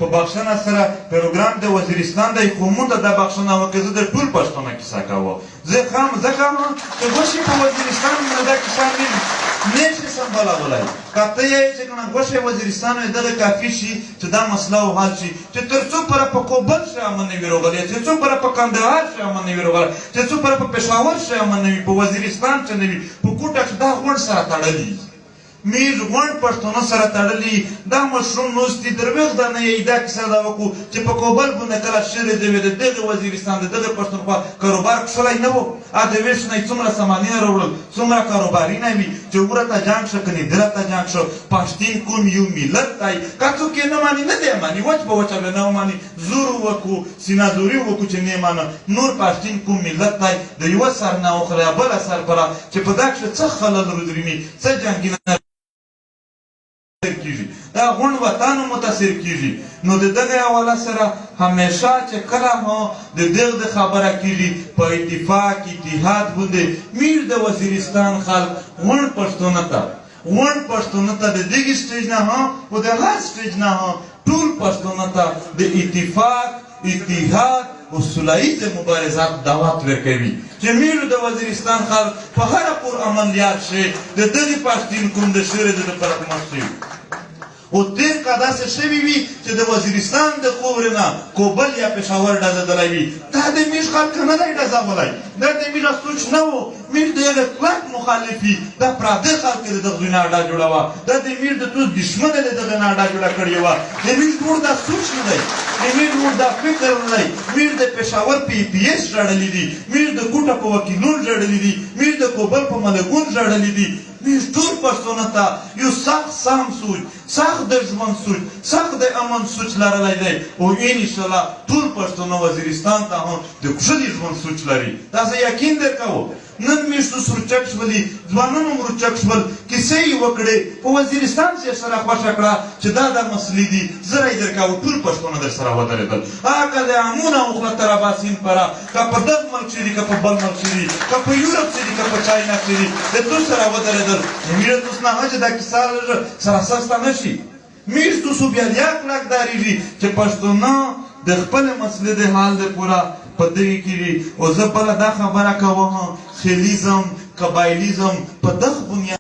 په بخښنه سره پروګرام د وزیرستان دی خو مونږ ته دا بخښنه وکړه زه د ټول پښتنو کیسه کوم ځکه چې غوښې په وزیرستان باندې دا کیسه نه شي سمبالولی که ته یې چې کنه غوښې وزیرستان وي دغه کافي شي چې دا مسله حل شي چې تر څو پره په کوبل شي امن نه وي راغلی چې څو پره په کندهار شي امن نه وي راغلی چې څو پره په پېښور شي امن نه وي په وزیرستان چې نه وي په کوټه کې دا غونډ سره تړلي میر غونډ پښتانه سره تړلي دا مشروم نوستي درویغ دا نه یې دا کیسه دا وکړو چې په کوبل باندې کله شرې دی د دغه وزیرستان د دغه پښتونخوا کاروبار کښلی نه و د ویش نه یې څومره سامانونه راوړل څومره کاروباري نه وي چې وره ته جنګ شه که نیدره ته جنګ شه پښتین کوم یو ملت دی که څوک یې نه ماني نه دی ماني وچ په وچه به نه وماني زور وکړو سینه زوري وکړو چې نه یې مانه نور پښتین کوم ملت دی د یوه سر نه وخوري بله سر پره چې په دا کښې څه خلل رودرمي څه جنګونه کیږي دا غونډ وطن متاثر کیږي نو د دغه حواله سره همیشه چې کله هم د دغه خبره کیږي په اتفاق اتحاد باندې میر د وزیرستان خلک غونډ پښتون ته د دغه سټیج نه هم او د هر سټیج نه هم ټول پښتون ته د اتفاق اتحاد او سوله مبارزات دعوت ورکوي چې میر د وزیرستان خلک په هره پور عملیات شي د دغه پښتون کوم د شعر د پرمخ شي او تیر که داسې شوي وي چې د وزیرستان د خاورې نه کوبل یا پېښور ډزېدلی وي دا د میژ خلک نه دی ډزولی دا د میژه سوچ نه و میژ د هغه کلک مخالف وي دا پراته خلک یې د دغه دوی نه اډه جوړه وه دا د میژ د ټول دشمن یې د دغه نه اډه جوړه کړې وه د میژ نور دا سوچ نه دی د میژ نور دا فکر نه دی میژ د پېښور په ای پي ایس ژړلي دي میژ د کوټه په وکیلون ژړلي دي میژ د کوبل په ملګون ژړلي دي میز ټول پښتنو ته یو سخت سم سوچ سخت د ژوند سوچ سخت د امن سوچ لرلی دی او انشاءالله ټول پښتنو وزیرستان ته هم د ښکلي ژوند سوچ لري دا زه یقین درکوم نن میشتو سرچک شولي ځوانان هم روچک شول کیسې یې وکړې په وزیرستان چې سره خوښه کړه چې دا مسلې دي زه یې درکوم ټول پښتانه در سره ودرېدل هغه د امونه وخوره تر اباسین پره که په دغه ملک چې دي که په بل ملک چې دي که په یورپ چې دي که په چاینا چې دي د دوی سره ودرېدل میره دوست نه چې دا کیسه سره سسته نه شي میز دوسو بیا لیاک لاک دارېږي چې پښتانه د خپلې مسلې د حال د پوره په دغې کې وي او زه بله دا خبره کوم خلیزم قبایلیزم په دغه بنیاد